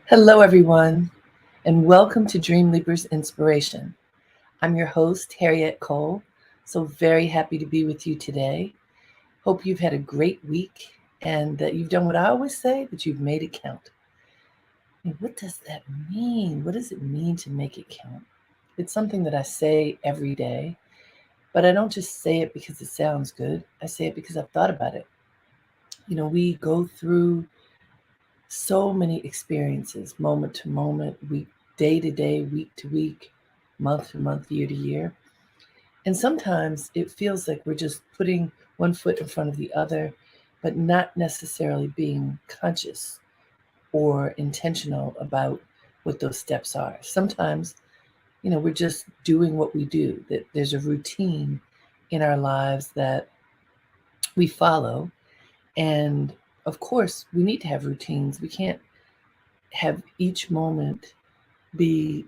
Hello, everyone, and welcome to Dreamleapers Inspiration. I'm your host, Harriette Cole, so very happy to be with you today. Hope you've had a great week and that you've done what I always say, that you've made it count. What does that mean? What does it mean to make it count? It's something that I say every day, but I don't just say it because it sounds good. I say it because I've thought about it. We go through so many experiences, moment to moment, week, day to day, week to week, month to month, year to year. And sometimes it feels like we're just putting one foot in front of the other, but not necessarily being conscious or intentional about what those steps are. Sometimes, we're just doing what we do, that there's a routine in our lives that we follow. And of course, we need to have routines. We can't have each moment be,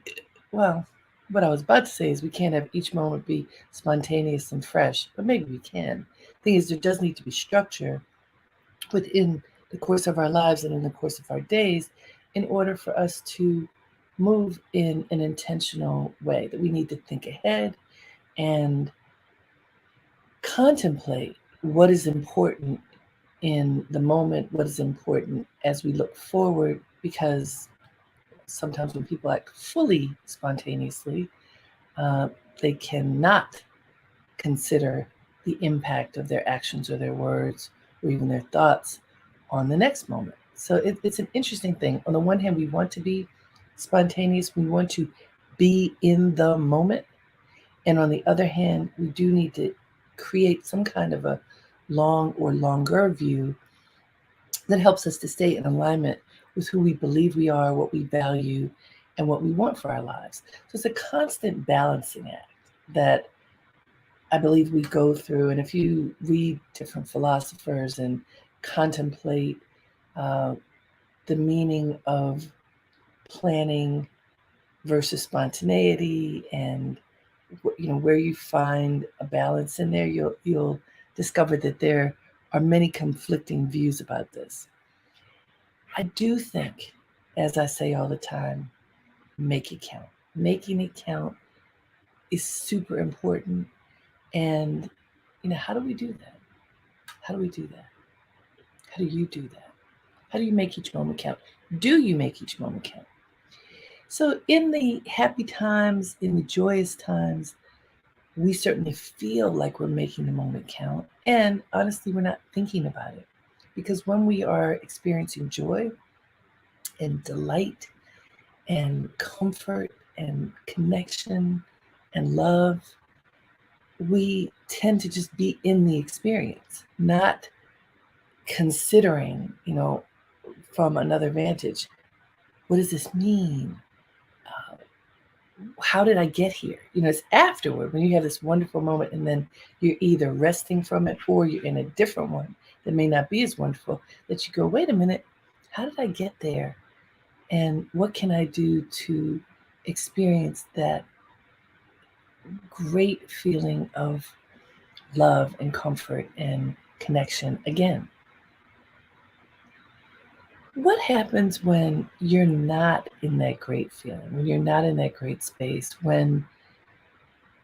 well, what I was about to say is we can't have each moment be spontaneous and fresh, but maybe we can. The thing is, there does need to be structure within the course of our lives and in the course of our days in order for us to move in an intentional way, that we need to think ahead and contemplate what is important in the moment, what is important as we look forward, because sometimes when people act fully spontaneously, uh, they cannot consider the impact of their actions or their words or even their thoughts on the next moment. So it's an interesting thing. On the one hand, we want to be spontaneous, we want to be in the moment. And on the other hand, we do need to create some kind of a long or longer view that helps us to stay in alignment with who we believe we are, what we value, and what we want for our lives. So it's a constant balancing act that I believe we go through. And if you read different philosophers and contemplate uh, the meaning of planning versus spontaneity, and where you find a balance in there, you'll discover that there are many conflicting views about this. I do think, as I say all the time, make it count. Making it count is super important. And, how do we do that? How do we do that? How do you do that? How do you make each moment count? Do you make each moment count? So, in the happy times, in the joyous times, we certainly feel like we're making the moment count. And honestly, we're not thinking about it. Because when we are experiencing joy and delight and comfort and connection and love, we tend to just be in the experience, not considering, from another vantage, what does this mean? Uh, how did I get here? It's afterward when you have this wonderful moment, and then you're either resting from it or you're in a different one that may not be as wonderful, that you go, wait a minute, how did I get there? And what can I do to experience that great feeling of love and comfort and connection again? What happens when you're not in that great feeling, when you're not in that great space, when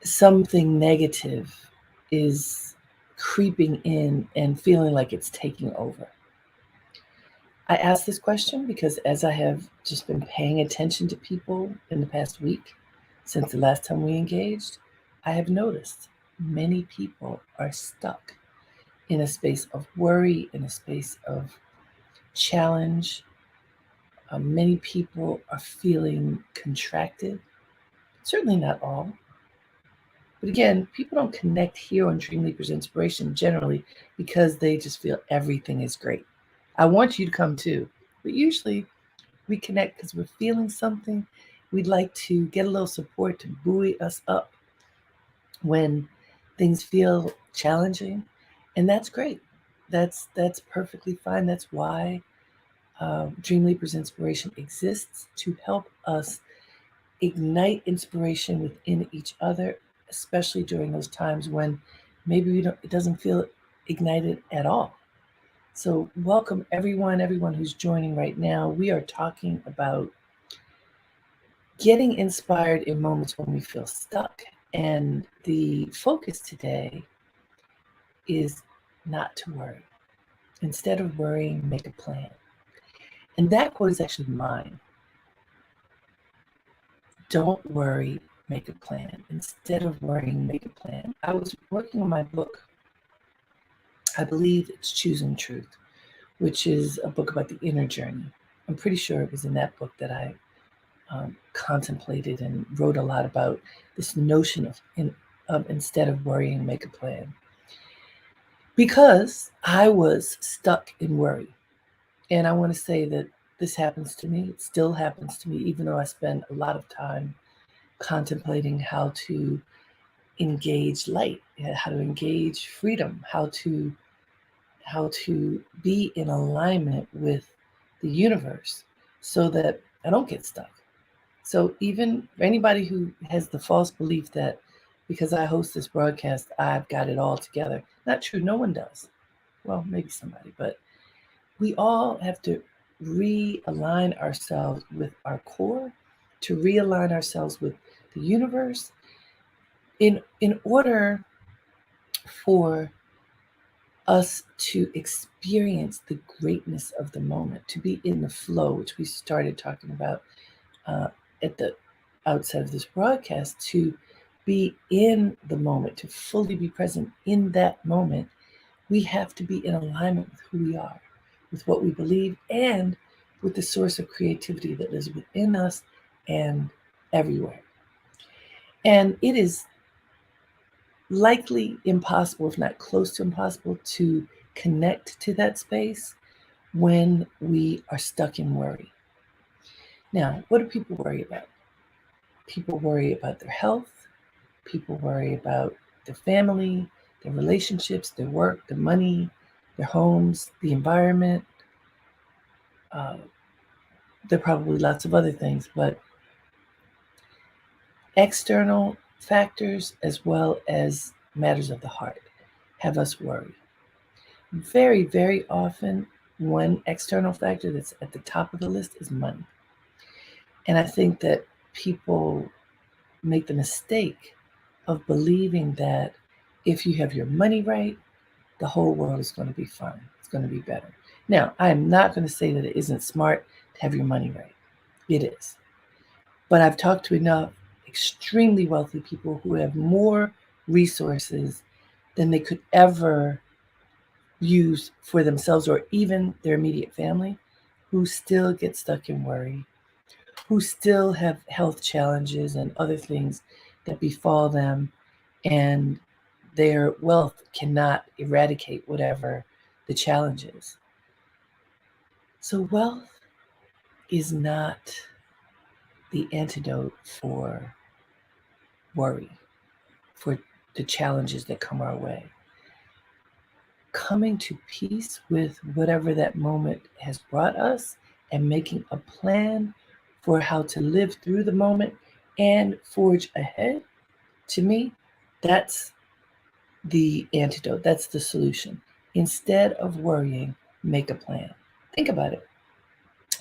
something negative is creeping in and feeling like it's taking over? I ask this question because as I have just been paying attention to people in the past week, since the last time we engaged, I have noticed many people are stuck in a space of worry, in a space of challenge. Many people are feeling contracted. Certainly not all. But again, people don't connect here on Dreamleapers Inspiration generally because they just feel everything is great. I want you to come too. But usually we connect because we're feeling something. We'd like to get a little support to buoy us up when things feel challenging. And that's great. That's perfectly fine. That's why Dreamleapers Inspiration exists, to help us ignite inspiration within each other, especially during those times when maybe we don't, it doesn't feel ignited at all. So welcome everyone who's joining right now. We are talking about getting inspired in moments when we feel stuck. And the focus today is not to worry. Instead of worrying, make a plan. And that quote is actually mine. Don't worry, make a plan. Instead of worrying, make a plan. I was working on my book. I believe it's Choosing Truth, which is a book about the inner journey. I'm pretty sure it was in that book that I contemplated and wrote a lot about this notion of instead of worrying, make a plan. Because I was stuck in worry. And I want to say that this happens to me. It still happens to me, even though I spend a lot of time contemplating how to engage light, how to engage freedom, how to be in alignment with the universe so that I don't get stuck. So even for anybody who has the false belief that because I host this broadcast, I've got it all together. Not true. No one does. Well, maybe somebody, but we all have to realign ourselves with our core, to realign ourselves with the universe in order for us to experience the greatness of the moment, to be in the flow, which we started talking about at the outset of this broadcast, to be in the moment, to fully be present in that moment. We have to be in alignment with who we are, with what we believe, and with the source of creativity that lives within us and everywhere. And it is likely impossible, if not close to impossible, to connect to that space when we are stuck in worry. Now, what do people worry about? People worry about their health. People worry about their family, their relationships, their work, their money, their homes, the environment. There are probably lots of other things, but external factors as well as matters of the heart have us worry. Very, very often, one external factor that's at the top of the list is money. And I think that people make the mistake of believing that if you have your money right, the whole world is going to be fine. It's going to be better. Now, I am not going to say that it isn't smart to have your money right. It is. But I've talked to enough extremely wealthy people who have more resources than they could ever use for themselves or even their immediate family, who still get stuck in worry, who still have health challenges and other things that befall them, and their wealth cannot eradicate whatever the challenge is. So wealth is not the antidote for worry, for the challenges that come our way. Coming to peace with whatever that moment has brought us and making a plan for how to live through the moment and forge ahead, to me, that's the antidote. That's the solution. Instead of worrying, make a plan. Think about it.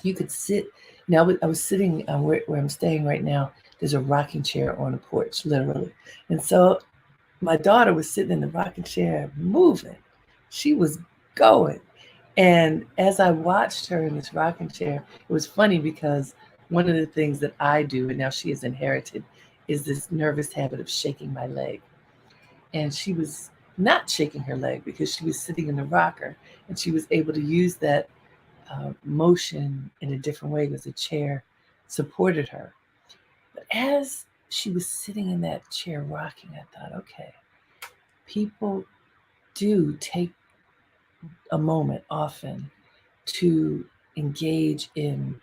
You could sit. Now, I was sitting where I'm staying right now. There's a rocking chair on the porch, literally. And so my daughter was sitting in the rocking chair moving. She was going. And as I watched her in this rocking chair, it was funny because one of the things that I do, and now she has inherited, is this nervous habit of shaking my leg. And she was not shaking her leg because she was sitting in the rocker and she was able to use that motion in a different way because the chair supported her. But as she was sitting in that chair rocking, I thought, okay, people do take a moment often to engage in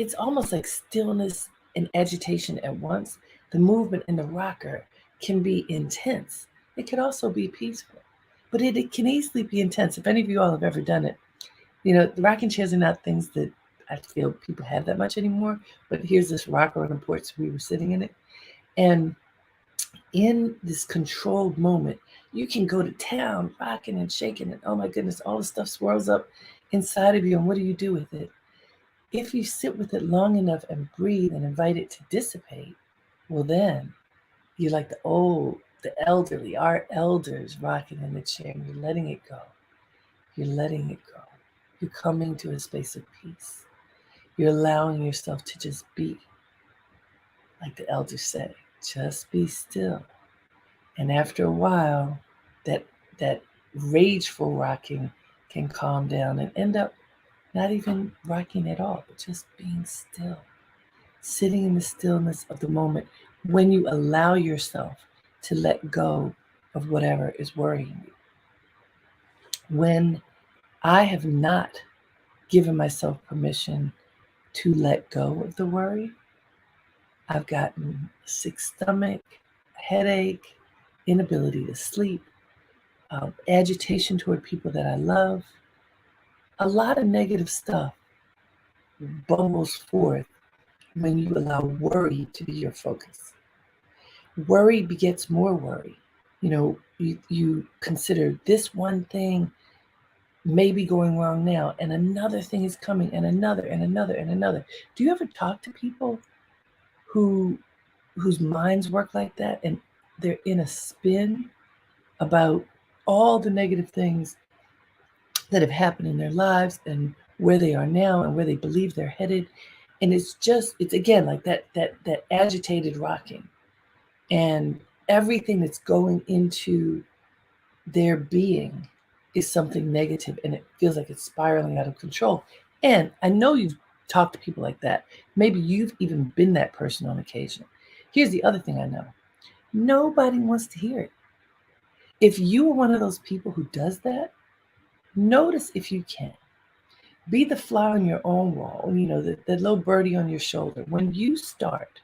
it's almost like stillness and agitation at once. The movement in the rocker can be intense. It could also be peaceful, but it can easily be intense. If any of you all have ever done it, the rocking chairs are not things that I feel people have that much anymore. But here's this rocker on the porch. We were sitting in it, and In this controlled moment, you can go to town rocking and shaking, and oh my goodness, all the stuff swirls up inside of you. And what do you do with it? If you sit with it long enough and breathe and invite it to dissipate, well, then you're like the elderly, our elders rocking in the chair, and you're letting it go. You're letting it go. You're coming to a space of peace. You're allowing yourself to just be, like the elders say, just be still. And after a while, that that rageful rocking can calm down and end up not even rocking at all, but just being still, sitting in the stillness of the moment when you allow yourself to let go of whatever is worrying you. When I have not given myself permission to let go of the worry, I've gotten a sick stomach, a headache, inability to sleep, agitation toward people that I love. A lot of negative stuff bubbles forth when you allow worry to be your focus. Worry begets more worry. You consider this one thing may be going wrong now, and another thing is coming, and another, and another, and another. Do you ever talk to people whose minds work like that, and they're in a spin about all the negative things that have happened in their lives and where they are now and where they believe they're headed? And it's again like that agitated rocking, and everything that's going into their being is something negative, and it feels like it's spiraling out of control. And I know you've talked to people like that. Maybe you've even been that person on occasion. Here's the other thing I know: nobody wants to hear it. If you are one of those people who does that, notice if you can. Be the fly on your own wall, the little birdie on your shoulder. When you start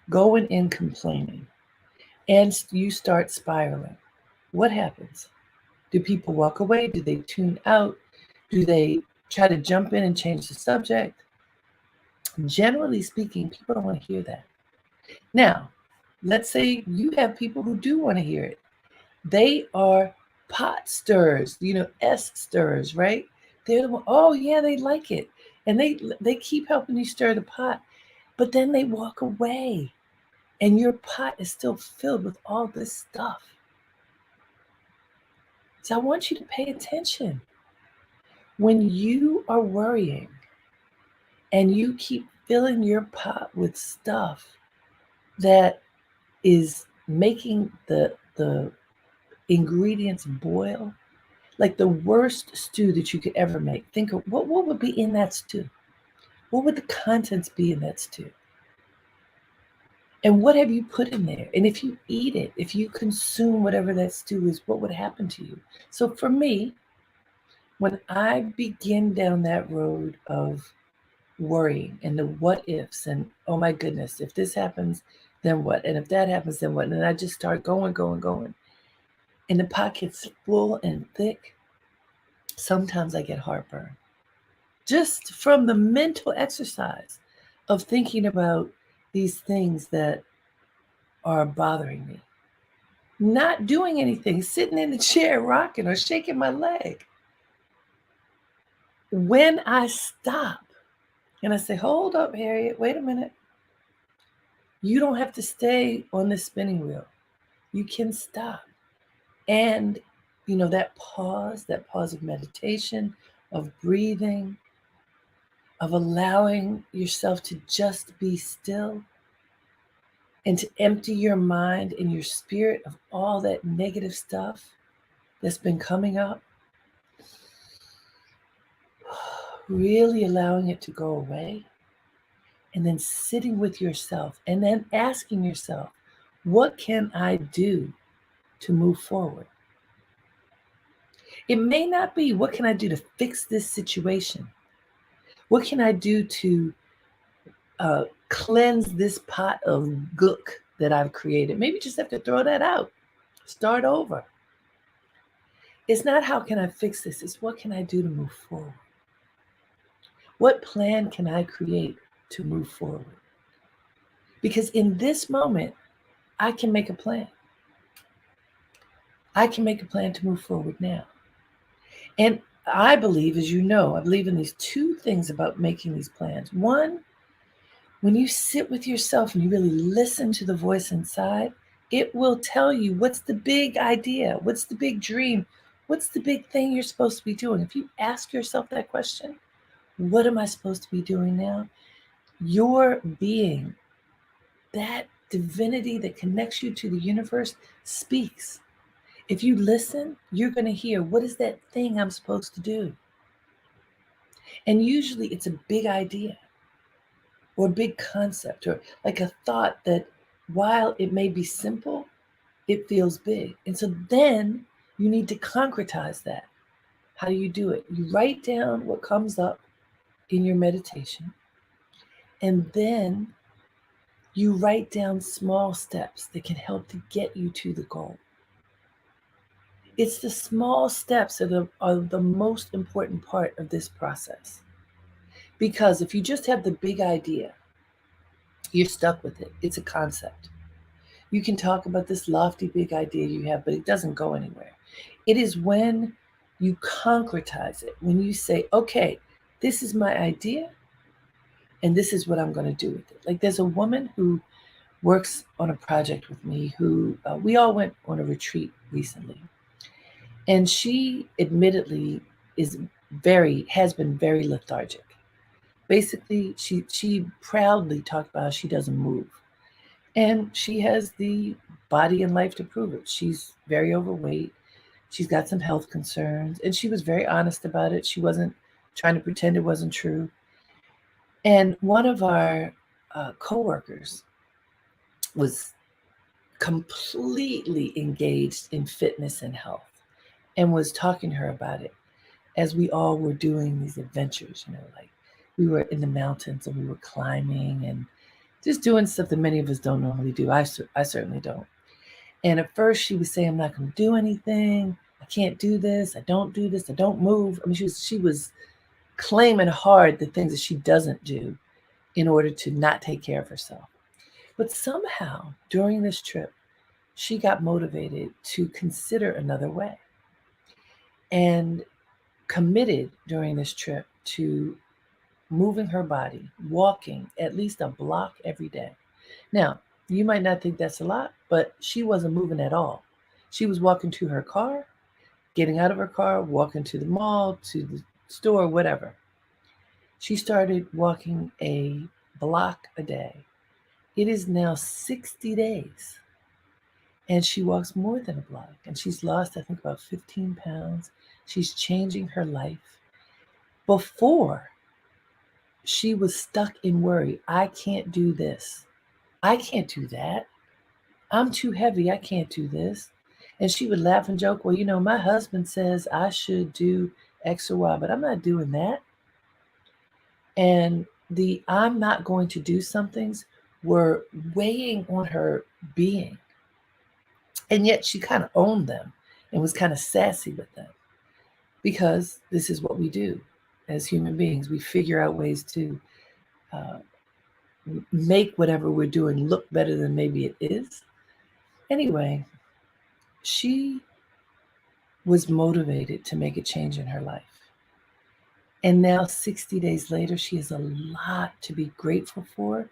going and complaining and you start spiraling, what happens? Do people walk away? Do they tune out? Do they try to jump in and change the subject? Generally speaking, people don't want to hear that. Now, let's say you have people who do want to hear it. They are pot stirrers, S stirrers, right? They're the one, oh yeah, they like it. And they keep helping you stir the pot, but then they walk away and your pot is still filled with all this stuff. So I want you to pay attention. When you are worrying and you keep filling your pot with stuff that is making the ingredients boil, like the worst stew that you could ever make. Think of what would be in that stew. What would the contents be in that stew? And what have you put in there? And if you eat it, if you consume whatever that stew is, what would happen to you? So for me, when I begin down that road of worrying and the what ifs and oh my goodness, if this happens, then what? And if that happens, then what? And I just start going. And the pot gets full and thick. Sometimes I get heartburn. Just from the mental exercise of thinking about these things that are bothering me. Not doing anything, sitting in the chair rocking or shaking my leg. When I stop and I say, hold up, Harriette, wait a minute. You don't have to stay on this spinning wheel. You can stop. And, that pause of meditation, of breathing, of allowing yourself to just be still and to empty your mind and your spirit of all that negative stuff that's been coming up, really allowing it to go away, and then sitting with yourself and then asking yourself, what can I do to move forward? It may not be, what can I do to fix this situation? What can I do to cleanse this pot of gook that I've created? Maybe just have to throw that out. Start over. It's not how can I fix this, it's what can I do to move forward? What plan can I create to move forward? Because in this moment, I can make a plan. I can make a plan to move forward now. And I believe, as you know, I believe in these two things about making these plans. One, when you sit with yourself and you really listen to the voice inside, it will tell you what's the big idea, what's the big dream, what's the big thing you're supposed to be doing. If you ask yourself that question, what am I supposed to be doing now? Your being, that divinity that connects you to the universe, speaks. If you listen, you're going to hear, what is that thing I'm supposed to do? And usually it's a big idea or a big concept or like a thought that while it may be simple, it feels big. And so then you need to concretize that. How do you do it? You write down what comes up in your meditation, and then you write down small steps that can help to get you to the goal. It's the small steps that are the most important part of this process. Because if you just have the big idea, you're stuck with it. It's a concept. You can talk about this lofty big idea you have, but it doesn't go anywhere. It is when you concretize it, when you say, okay, this is my idea, and this is what I'm going to do with it. Like there's a woman who works on a project with me who we all went on a retreat recently. And she admittedly has been very lethargic. Basically, she proudly talked about how she doesn't move. And she has the body and life to prove it. She's very overweight. She's got some health concerns. And she was very honest about it. She wasn't trying to pretend it wasn't true. And one of our coworkers was completely engaged in fitness and health and was talking to her about it as we all were doing these adventures, like we were in the mountains and we were climbing and just doing stuff that many of us don't normally do. I certainly don't. And at first she was saying, I'm not going to do anything. I can't do this. I don't do this. I don't move. I mean, she was claiming hard the things that she doesn't do in order to not take care of herself. But somehow during this trip, she got motivated to consider another way and committed during this trip to moving her body, walking at least a block every day. Now, you might not think that's a lot, but she wasn't moving at all. She was walking to her car, getting out of her car, walking to the mall, to the store, whatever. She started walking a block a day. It is now 60 days. And she walks more than a block. And she's lost, I think, about 15 pounds. She's changing her life. Before, she was stuck in worry. I can't do this. I can't do that. I'm too heavy. I can't do this. And she would laugh and joke, well, my husband says I should do X or Y, but I'm not doing that. And the I'm not going to do somethings were weighing on her being. And yet she kind of owned them and was kind of sassy with them because this is what we do as human beings. We figure out ways to make whatever we're doing look better than maybe it is. Anyway, she was motivated to make a change in her life. And now 60 days later, she has a lot to be grateful for,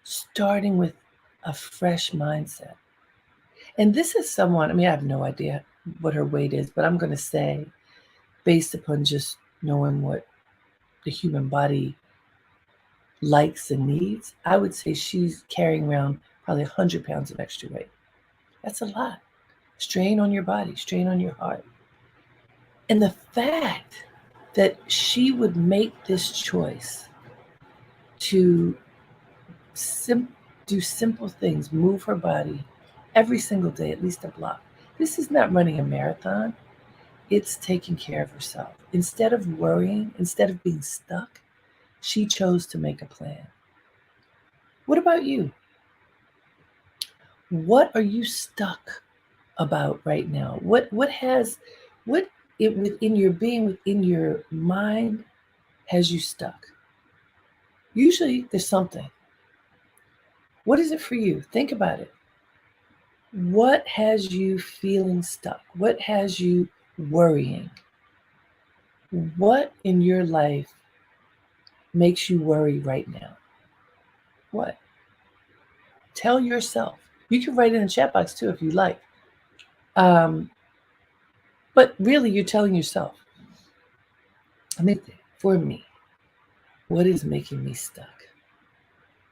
starting with a fresh mindset. And this is someone, I have no idea what her weight is, but I'm going to say, based upon just knowing what the human body likes and needs, I would say she's carrying around probably 100 pounds of extra weight. That's a lot. Strain on your body, strain on your heart. And the fact that she would make this choice to do simple things, move her body every single day, at least a block. This is not running a marathon. It's taking care of herself. Instead of worrying, instead of being stuck, she chose to make a plan. What about you? What are you stuck about right now? What within your being, within your mind, has you stuck? Usually there's something. What is it for you? Think about it. What has you feeling stuck? What has you worrying? What in your life makes you worry right now? What? Tell yourself. You can write in the chat box too if you like. But really, you're telling yourself. I mean, for me, what is making me stuck?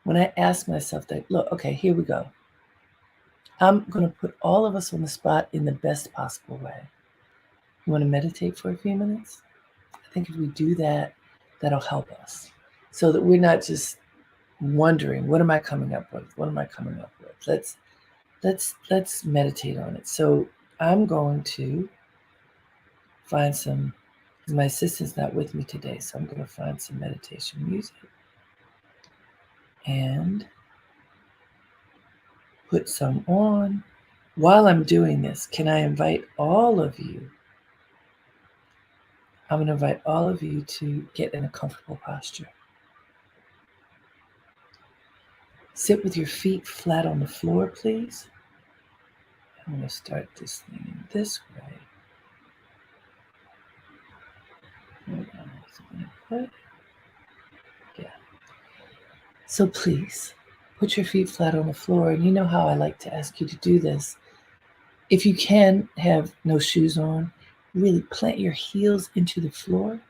When I ask myself that, look, okay, here we go. I'm going to put all of us on the spot in the best possible way. You want to meditate for a few minutes? I think if we do that, that'll help us so that we're not just wondering, what am I coming up with? What am I coming up with? Let's meditate on it. So I'm going to find some, because my assistant's not with me today, so I'm going to find some meditation music and put some on. While I'm doing this, can I invite all of you? I'm going to invite all of you to get in a comfortable posture. Sit with your feet flat on the floor, please. I'm going to start this thing this way. Yeah. So please, put your feet flat on the floor. And you know how I like to ask you to do this. If you can have no shoes on, really plant your heels into the floor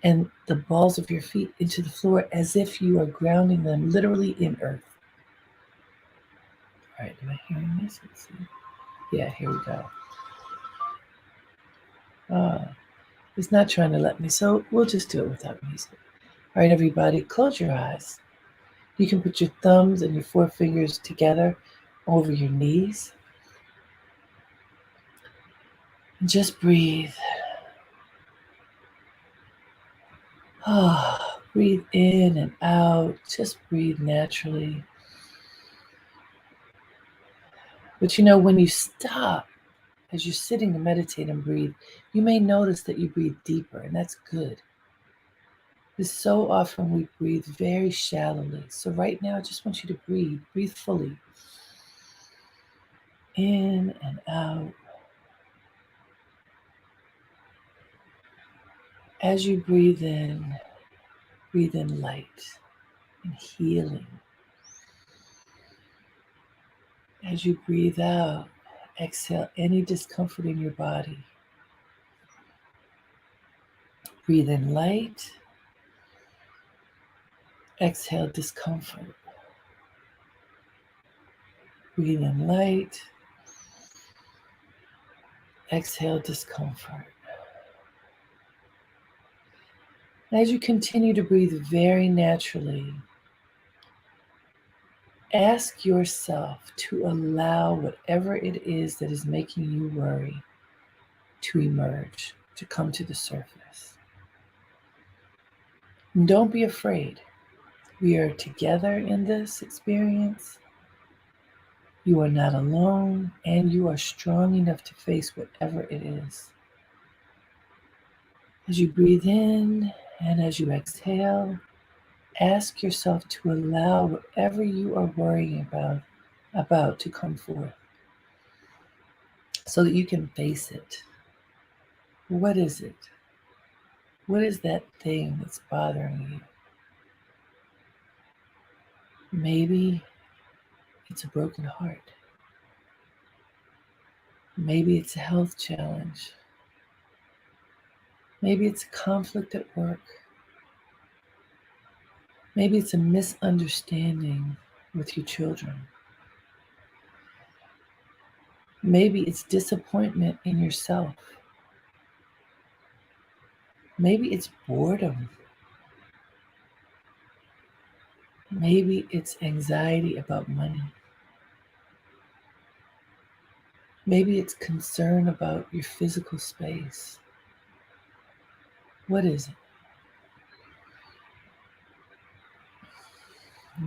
and the balls of your feet into the floor as if you are grounding them literally in earth. All right, am I hearing this? Let's see. Yeah, here we go. It's not trying to let me, so we'll just do it without music. All right, everybody, close your eyes. You can put your thumbs and your forefingers together over your knees. And just breathe. Breathe in and out. Just breathe naturally. But you know, when you stop, as you're sitting to meditate and breathe, you may notice that you breathe deeper, and that's good. Because so often we breathe very shallowly. So right now, I just want you to breathe. Breathe fully. In and out. As you breathe in light and healing. As you breathe out, exhale any discomfort in your body. Breathe in light. Exhale discomfort. Breathe in light. Exhale discomfort. As you continue to breathe very naturally, ask yourself to allow whatever it is that is making you worry to emerge, to come to the surface. And don't be afraid. We are together in this experience. You are not alone, and you are strong enough to face whatever it is. As you breathe in and as you exhale, ask yourself to allow whatever you are worrying about to come forth so that you can face it. What is it? What is that thing that's bothering you? Maybe it's a broken heart. Maybe it's a health challenge. Maybe it's a conflict at work. Maybe it's a misunderstanding with your children. Maybe it's disappointment in yourself. Maybe it's boredom. Maybe it's anxiety about money. Maybe it's concern about your physical space. What is it?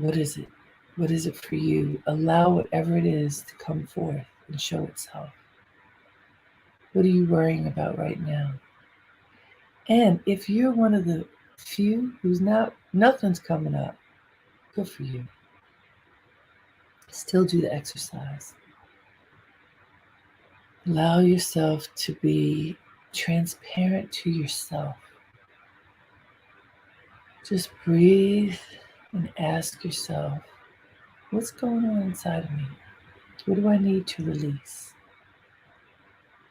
What is it? What is it for you? Allow whatever it is to come forth and show itself. What are you worrying about right now? And if you're one of the few who's nothing's coming up, good for you. Still do the exercise. Allow yourself to be transparent to yourself. Just breathe and ask yourself, what's going on inside of me? What do I need to release?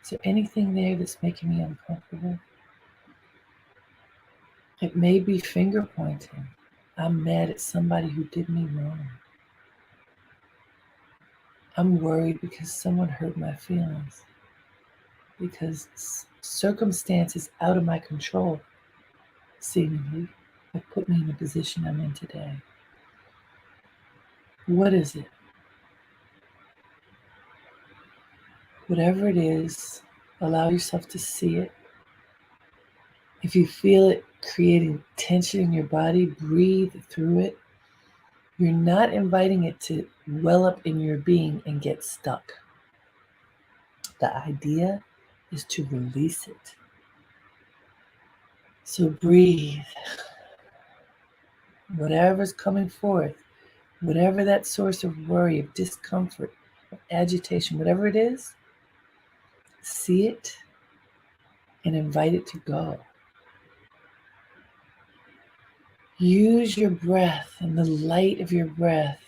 Is there anything there that's making me uncomfortable? It may be finger pointing. I'm mad at somebody who did me wrong. I'm worried because someone hurt my feelings. Because circumstances out of my control, seemingly, have put me in the position I'm in today. What is it? Whatever it is, allow yourself to see it. If you feel it creating tension in your body, breathe through it. You're not inviting it to well up in your being and get stuck. The idea is to release it. So breathe. Whatever's coming forth, whatever that source of worry, of discomfort, of agitation, whatever it is, see it and invite it to go. Use your breath and the light of your breath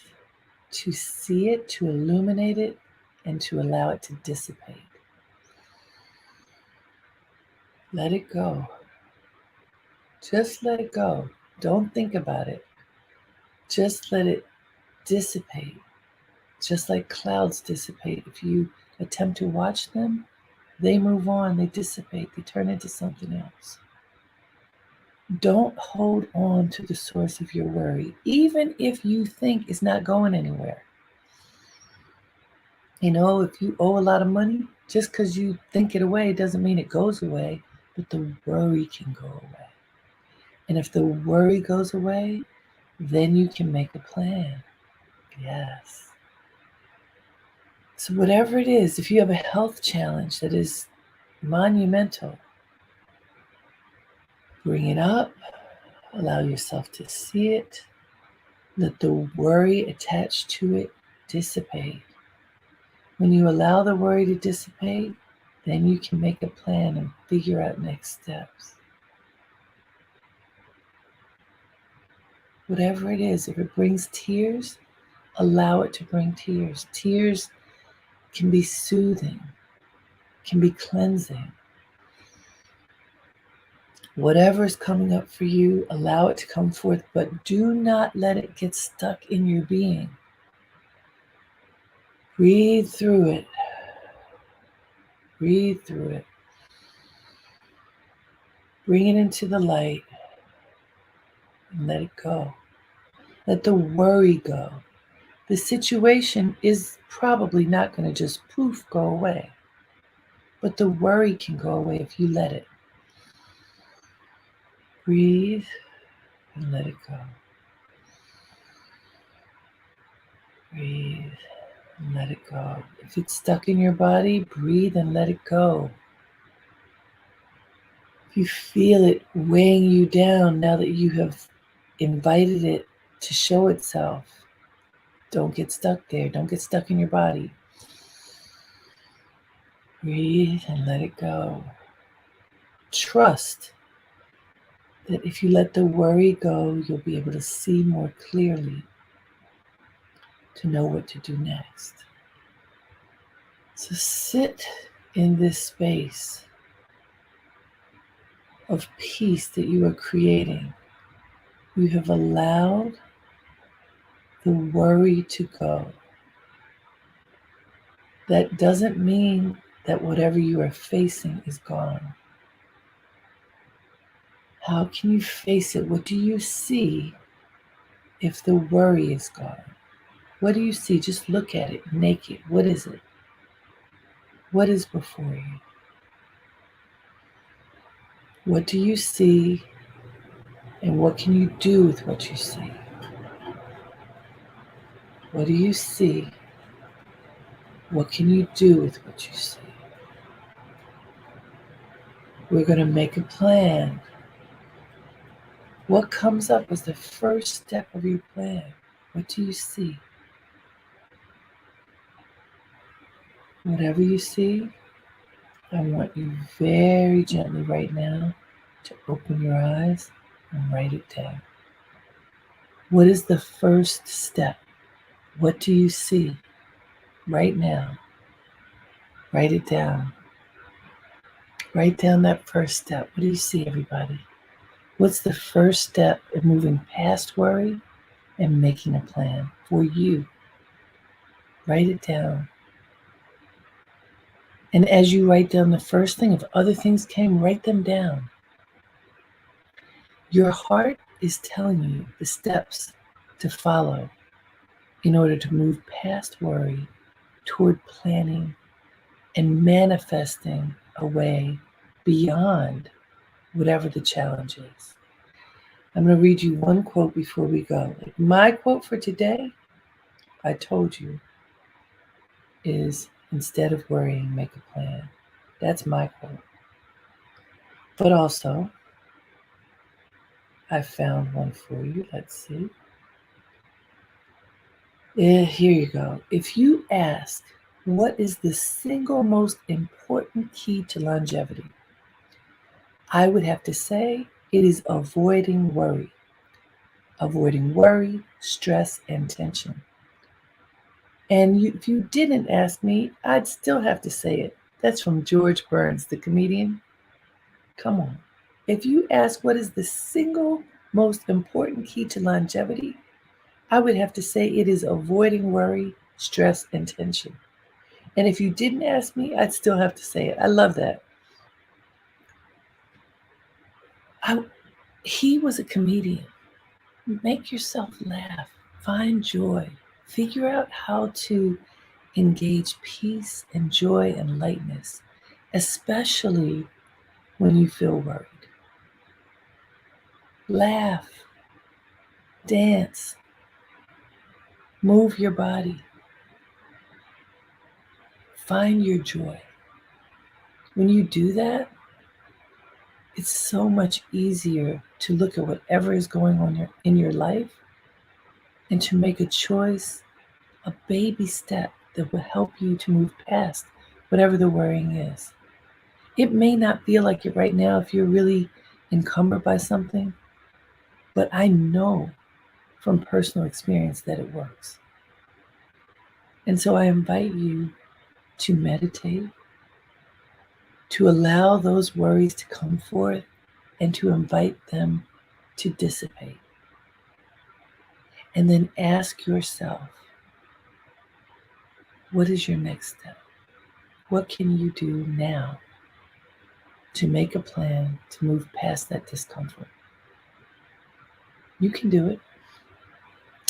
to see it, to illuminate it, and to allow it to dissipate. Let it go. Just let it go. Don't think about it. Just let it dissipate. Just like clouds dissipate. If you attempt to watch them, they move on, they dissipate, they turn into something else. Don't hold on to the source of your worry, even if you think it's not going anywhere. You know, if you owe a lot of money, just because you think it away doesn't mean it goes away, but the worry can go away. And if the worry goes away, then you can make a plan. Yes. So whatever it is, if you have a health challenge that is monumental, bring it up, allow yourself to see it, let the worry attached to it dissipate. When you allow the worry to dissipate, then you can make a plan and figure out next steps. Whatever it is, if it brings tears, allow it to bring tears. Tears can be soothing, can be cleansing. Whatever is coming up for you, allow it to come forth, but do not let it get stuck in your being. Breathe through it. Breathe through it. Bring it into the light and let it go. Let the worry go. The situation is probably not going to just poof go away, but the worry can go away if you let it. Breathe and let it go. Breathe and let it go. If it's stuck in your body, breathe and let it go. If you feel it weighing you down now that you have invited it to show itself, don't get stuck there. Don't get stuck in your body. Breathe and let it go. Trust that if you let the worry go, you'll be able to see more clearly to know what to do next. So sit in this space of peace that you are creating. You have allowed the worry to go. That doesn't mean that whatever you are facing is gone. How can you face it? What do you see if the worry is gone? What do you see? Just look at it naked. What is it? What is before you? What do you see, and what can you do with what you see? What do you see? What can you do with what you see? We're going to make a plan. What comes up as the first step of your plan? What do you see? Whatever you see, I want you very gently right now to open your eyes and write it down. What is the first step? What do you see right now? Write it down. Write down that first step. What do you see, everybody? What's the first step in moving past worry and making a plan for you? Write it down. And as you write down the first thing, if other things came, write them down. Your heart is telling you the steps to follow in order to move past worry toward planning and manifesting a way beyond whatever the challenge is. I'm going to read you one quote before we go. My quote for today, I told you, is instead of worrying, make a plan. That's my quote. But also, I found one for you. Let's see. Here you go. If you ask, what is the single most important key to longevity? I would have to say it is avoiding worry. Avoiding worry, stress, and tension. And if you didn't ask me, I'd still have to say it. That's from George Burns, the comedian. Come on. If you ask what is the single most important key to longevity, I would have to say it is avoiding worry, stress, and tension. And if you didn't ask me, I'd still have to say it. I love that. He was a comedian. Make yourself laugh. Find joy. Figure out how to engage peace and joy and lightness, especially when you feel worried. Laugh, dance, move your body, find your joy. When you do that, it's so much easier to look at whatever is going on in your life and to make a choice, a baby step that will help you to move past whatever the worrying is. It may not feel like it right now if you're really encumbered by something, but I know from personal experience that it works. And so I invite you to meditate, to allow those worries to come forth and to invite them to dissipate. And then ask yourself, what is your next step? What can you do now to make a plan to move past that discomfort? You can do it.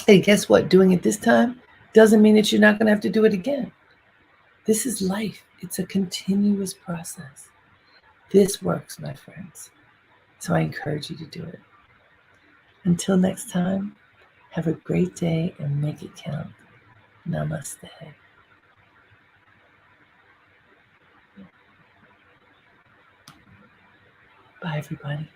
And guess what? Doing it this time doesn't mean that you're not going to have to do it again. This is life. It's a continuous process. This works, my friends. So I encourage you to do it. Until next time, have a great day and make it count. Namaste. Bye, everybody.